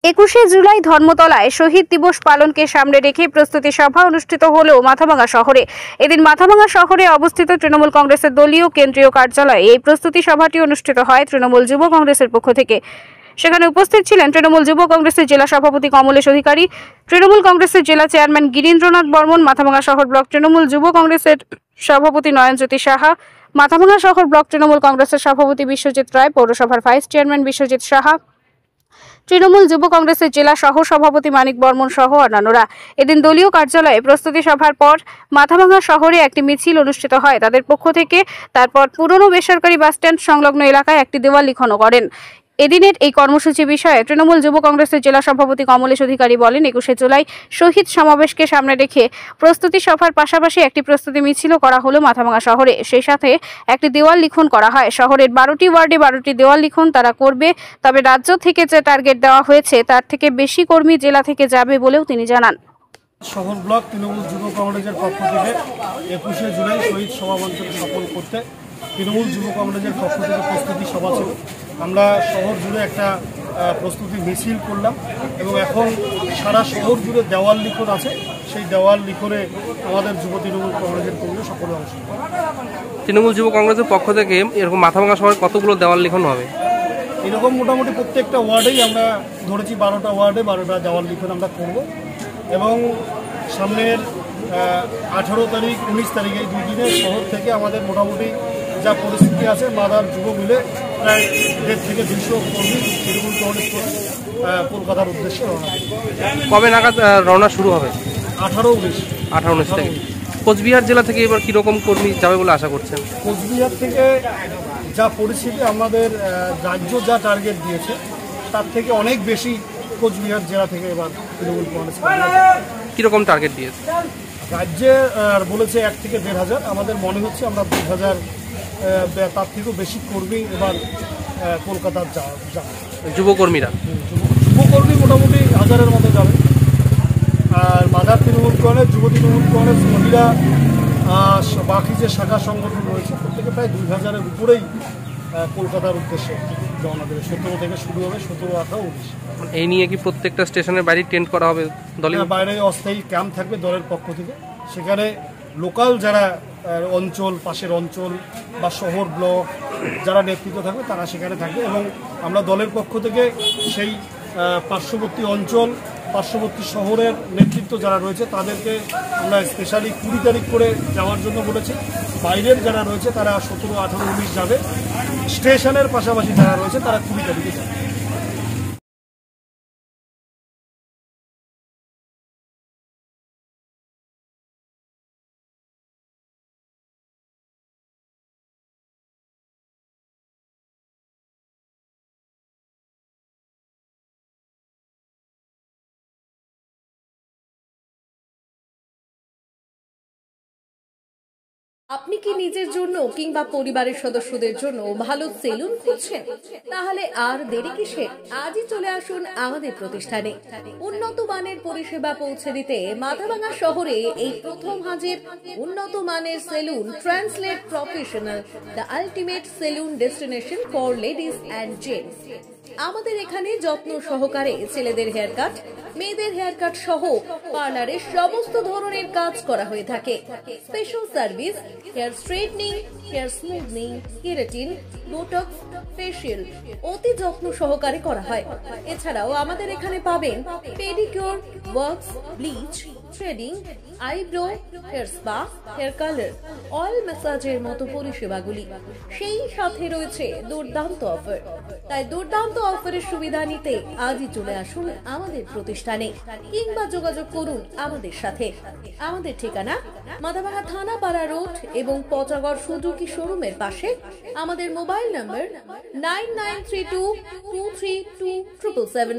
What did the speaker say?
21শে জুলাই ধর্মতলায় শহীদ দিবস পালনকে সামনে রেখে প্রস্তুতি সভা অনুষ্ঠিত হলেও মাথাভাঙা শহরে। এদিন মাথাভাঙা শহরে অবস্থিত তৃণমূল কংগ্রেসের দলীয় কেন্দ্রীয় কার্যালয়ে এই প্রস্তুতি সভাটি অনুষ্ঠিত হয় তৃণমূল যুব কংগ্রেসের পক্ষ থেকে। সেখানে উপস্থিত ছিলেন তৃণমূল যুব কংগ্রেসের জেলা সভাপতি কমলেশ অধিকারী, তৃণমূল কংগ্রেসের জেলা চেয়ারম্যান গিরীন্দ্রনাথ বর্মন, মাথাভাঙা শহর ব্লক তৃণমূল যুব কংগ্রেসের সভাপতি নয়নজ্যোতি সাহা, মাথাভাঙা শহর ব্লক তৃণমূল কংগ্রেসের সভাপতি বিশ্বজিৎ রায়, পৌরসভার ভাইস চেয়ারম্যান বিশ্বজিৎ সাহা, তৃণমূল যুব কংগ্রেসের জেলা সহ সভাপতি মানিক বর্মন সহ অন্যান্যরা। এদিন দলীয় কার্যালয়ে প্রস্তুতি সভার পর মাথাভাঙা শহরে একটি মিছিল অনুষ্ঠিত হয় তাদের পক্ষ থেকে। তারপর পুরনো বেসরকারি বাসস্ট্যান্ড সংলগ্ন এলাকায় একটি দেওয়াল লিখনও করেন। এদিনের এই কর্মসূচি বিষয়ে তৃণমূল যুব কংগ্রেসের জেলা সভাপতি কমলেশ অধিকারী বলেন, 21শে জুলাই শহীদ সমাবেশকে সামনে রেখে প্রস্তুতি সভার পাশাপাশি একটি প্রস্তুতি মিছিলও করা হলো মাথাভাঙা শহরে। সেই সাথে একটি দেওয়াল লিখন করা হয়। শহরের 12টি ওয়ার্ডে 12টি দেওয়াল লিখন তারা করবে। তবে রাজ্য থেকে যে টার্গেট দেওয়া হয়েছে তার থেকে বেশি কর্মী জেলা থেকে যাবে বলেও তিনি জানান। শহর ব্লক তৃণমূল যুব কংগ্রেসের পক্ষ থেকে 21শে জুলাই শহীদ সমাবেশকে সফল করতে তৃণমূল যুব কংগ্রেসের পক্ষ থেকে প্রস্তুতি সভা ছিল। আমরা শহর জুড়ে একটা প্রস্তুতি মিছিল করলাম এবং এখন সারা শহর জুড়ে দেওয়াল লিখন আছে। সেই দেওয়াল লিখনে আমাদের যুব তৃণমূল কংগ্রেসের কর্মী সকলে অংশ। তৃণমূল যুব কংগ্রেসের পক্ষ থেকে এরকম মাথাভাঙা শহরে কতগুলো দেওয়াল লিখন হবে? এরকম মোটামুটি প্রত্যেকটা ওয়ার্ডেই আমরা ধরেছি 12টা ওয়ার্ডে 12টা দেওয়াল লিখন আমরা করব এবং সামনের 18 তারিখ 19 তারিখ এই 2 দিনে শহর থেকে আমাদের মোটামুটি যা পরিস্থিতি আছে মাদার যুব মিলে প্রায় 1.5 থেকে 200 কর্মী তৃণমূল কংগ্রেস কলকাতার উদ্দেশ্যে রওনা। কবে নাগাদ রওনা শুরু হবে? 18-19 থেকে। কোচবিহার জেলা থেকে এবার কীরকম কর্মী যাবে বলে আশা করছেন? কোচবিহার থেকে যা পরিস্থিতি আমাদের রাজ্য যা টার্গেট দিয়েছে তার থেকে অনেক বেশি কোচবিহার জেলা থেকে এবার তৃণমূল কংগ্রেস কীরকম টার্গেট দিয়েছে? রাজ্যে বলেছে 1 থেকে 1,500, আমাদের মনে হচ্ছে আমরা 2,000 তার থেকেও বেশি কর্মী এবার কলকাতার যাবে। যুবকর্মীরা যুবকর্মী মোটামুটি 1000-এর মতো যাবে। আর মাদার তৃণমূল কংগ্রেস, যুব তৃণমূল কংগ্রেস, মহিলা বাকি যে শাখা সংগঠন রয়েছে প্রত্যেকে প্রায় 2000-এর উপরেই কলকাতার উদ্দেশ্যে রওনা দেবে। 17 থেকে শুরু হবে, 17, 18, 19। এই নিয়ে কি প্রত্যেকটা স্টেশনের বাইরে টেন্ট করা হবে? দলের বাইরে অস্থায়ী ক্যাম্প থাকবে দলের পক্ষ থেকে। সেখানে লোকাল যারা অঞ্চল, পাশের অঞ্চল বা শহর ব্লক যারা নেতৃত্ব থাকবে তারা সেখানে থাকবে এবং আমরা দলের পক্ষ থেকে সেই পার্শ্ববর্তী অঞ্চল, পার্শ্ববর্তী শহরের নেতৃত্ব যারা রয়েছে তাদেরকে আমরা স্পেশালি 20 তারিখ করে যাওয়ার জন্য বলেছি। বাইরের যারা রয়েছে তারা 17, 18, 19 যাবে। স্টেশনের পাশাপাশি যারা রয়েছে তারা 20 তারিখে যাবে। আপনি কি নিজের জন্য কিংবা পরিবারের সদস্যদের জন্য ভালো সেলুন খুঁজছেন? তাহলে আর দেরি কিসের? আজই চলে আসুন আমাদের প্রতিষ্ঠানে। উন্নত মানের পরিষেবা পৌঁছে দিতে মাথাভাঙা শহরে এই প্রথম হাজির উন্নত মানের salon translate professional, the ultimate salon destination for ladies and gents. আমাদের এখানে যত্ন সহকারে ছেলেদের হেয়ার কাট, মেয়েদের হেয়ার কাট সহ পার্লারের সমস্ত ধরনের কাজ করা হয়ে থাকে। Special service hair straightening, hair smoothing, keratin, Botox, facial অতি যত্ন সহকারে করা হয়। এছাড়াও আমাদের এখানে পাবেন pedicure, wax, bleach, threading, eyebrow, hair spa, hair colour, oil ম্যাসাজের মতো পরিষেবাগুলি। সেই সাথে রয়েছে দুর্দান্ত অফার। তাই দুর্দান্ত অফারের সুবিধা নিতে আজই চলে আসুন আমাদের প্রতিষ্ঠানে কিংবা যোগাযোগ করুন আমাদের সাথে। আমাদের ঠিকানা মাথাভাঙা থানাপাড়া রোড এবং পচাগড় সুজুকি শোরুমের পাশে। আমাদের মোবাইল নম্বর 9932232777।